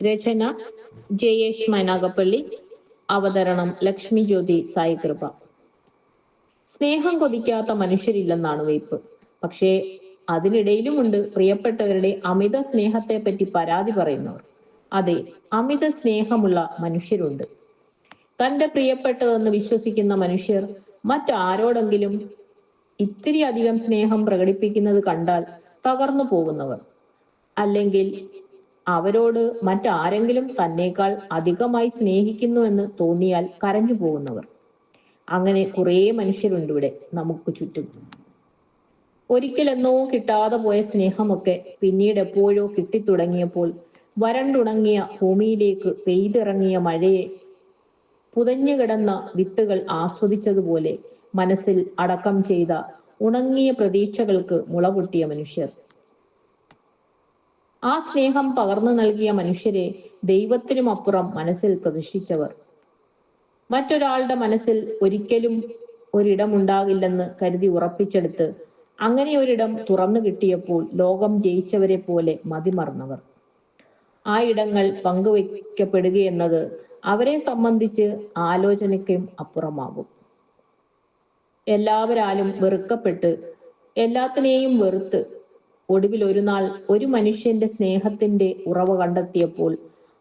രചന ജയേഷ് മൈനാഗപ്പള്ളി. അവതരണം ലക്ഷ്മി ജ്യോതി സായികൃപ. സ്നേഹം കൊതിക്കാത്ത മനുഷ്യരില്ലെന്നാണ് വെയ്പ്പ്. പക്ഷേ അതിനിടയിലുമുണ്ട് പ്രിയപ്പെട്ടവരുടെ അമിത സ്നേഹത്തെ പറ്റി പരാതി പറയുന്നവർ. അതെ, അമിത സ്നേഹമുള്ള മനുഷ്യരുണ്ട്. തന്റെ പ്രിയപ്പെട്ടതെന്ന് വിശ്വസിക്കുന്ന മനുഷ്യർ മറ്റാരോടെങ്കിലും ഇത്തിരി അധികം സ്നേഹം പ്രകടിപ്പിക്കുന്നത് കണ്ടാൽ തകർന്നു പോകുന്നവർ, അല്ലെങ്കിൽ അവരോട് മറ്റാരെങ്കിലും തന്നേക്കാൾ അധികമായി സ്നേഹിക്കുന്നുവെന്ന് തോന്നിയാൽ കരഞ്ഞു പോകുന്നവർ. അങ്ങനെ കുറേ മനുഷ്യരുണ്ട് ഇവിടെ നമുക്ക് ചുറ്റും. ഒരിക്കലെന്നോ കിട്ടാതെ പോയ സ്നേഹമൊക്കെ പിന്നീട് എപ്പോഴോ കിട്ടിത്തുടങ്ങിയപ്പോൾ വരണ്ടുണങ്ങിയ ഭൂമിയിലേക്ക് പെയ്തിറങ്ങിയ മഴയെ പുതഞ്ഞുകിടന്ന വിത്തുകൾ ആസ്വദിച്ചതുപോലെ മനസ്സിൽ അടക്കം ചെയ്ത ഉണങ്ങിയ പ്രതീക്ഷകൾക്ക് മുളപൊട്ടിയ മനുഷ്യർ. ആ സ്നേഹം പകർന്നു നൽകിയ മനുഷ്യരെ ദൈവത്തിനുമപ്പുറം മനസ്സിൽ പ്രതിഷ്ഠിച്ചവർ. മറ്റൊരാളുടെ മനസ്സിൽ ഒരിക്കലും ഒരിടമുണ്ടാകില്ലെന്ന് കരുതി ഉറപ്പിച്ചെടുത്ത് അങ്ങനെ ഒരിടം തുറന്നു കിട്ടിയപ്പോൾ ലോകം ജയിച്ചവരെ പോലെ മതിമറന്നവർ. ആ ഇടങ്ങൾ പങ്കുവയ്ക്കപ്പെടുകയെന്നത് അവരെ സംബന്ധിച്ച് ആലോചനയ്ക്കും അപ്പുറമാകും. എല്ലാവരാലും വെറുക്കപ്പെട്ട് എല്ലാത്തിനെയും വെറുത്ത് ഒടുവിൽ ഒരു നാൾ ഒരു മനുഷ്യന്റെ സ്നേഹത്തിന്റെ ഉറവ കണ്ടെത്തിയപ്പോൾ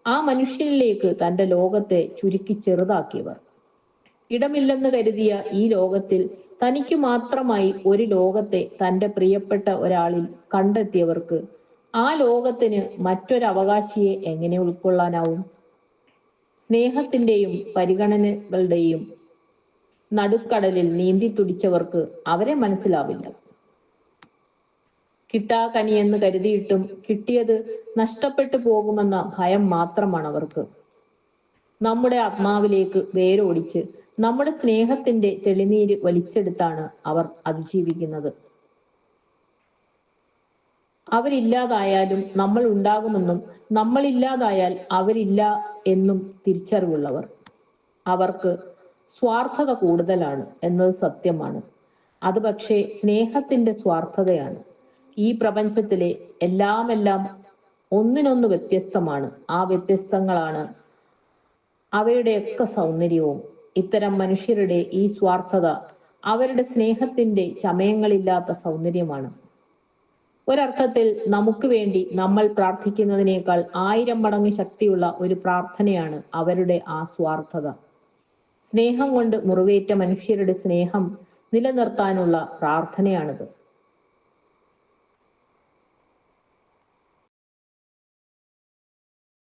ആ മനുഷ്യനിലേക്ക് തന്റെ ലോകത്തെ ചുരുക്കി ചെറുതാക്കിയവർ. ഇടമില്ലെന്ന് കരുതിയ ഈ ലോകത്തിൽ തനിക്ക് മാത്രമായി ഒരു ലോകത്തെ തന്റെ പ്രിയപ്പെട്ട ഒരാളിൽ കണ്ടെത്തിയവർക്ക് ആ ലോകത്തിന് മറ്റൊരവകാശിയെ എങ്ങനെ ഉൾക്കൊള്ളാനാവും? സ്നേഹത്തിന്റെയും പരിഗണനകളുടെയും നടുക്കടലിൽ നീന്തി തുടിച്ചവർക്ക് അവരെ മനസ്സിലാവില്ല. കിട്ടാക്കനിയെന്ന് കരുതിയിട്ടും കിട്ടിയത് നഷ്ടപ്പെട്ടു പോകുമെന്ന ഭയം മാത്രമാണ് അവർക്ക്. നമ്മുടെ ആത്മാവിലേക്ക് വേരോടിച്ച് നമ്മുടെ സ്നേഹത്തിന്റെ തെളിനീര് വലിച്ചെടുത്താണ് അവർ അതിജീവിക്കുന്നത്. അവരില്ലാതായാലും നമ്മൾ ഉണ്ടാകുമെന്നും നമ്മളില്ലാതായാൽ അവരില്ല എന്നും തിരിച്ചറിവുള്ളവർ. അവർക്ക് സ്വാർത്ഥത കൂടുതലാണ് എന്നത് സത്യമാണ്. അത് പക്ഷേ സ്നേഹത്തിന്റെ സ്വാർത്ഥതയാണ്. ഈ പ്രപഞ്ചത്തിലെ എല്ലാം ഒന്നിനൊന്ന് വ്യത്യസ്തമാണ്. ആ വ്യത്യസ്തങ്ങളാണ് അവയുടെയൊക്കെ സൗന്ദര്യവും. ഇത്തരം മനുഷ്യരുടെ ഈ സ്വാർത്ഥത അവരുടെ സ്നേഹത്തിന്റെ ചമയങ്ങളില്ലാത്ത സൗന്ദര്യമാണ്. ഒരർത്ഥത്തിൽ നമുക്ക് വേണ്ടി നമ്മൾ പ്രാർത്ഥിക്കുന്നതിനേക്കാൾ 1000 മടങ്ങ് ശക്തിയുള്ള ഒരു പ്രാർത്ഥനയാണ് അവരുടെ ആ സ്വാർത്ഥത. സ്നേഹം കൊണ്ട് മുറിവേറ്റ മനുഷ്യരുടെ സ്നേഹം നിലനിർത്താനുള്ള പ്രാർത്ഥനയാണിത്.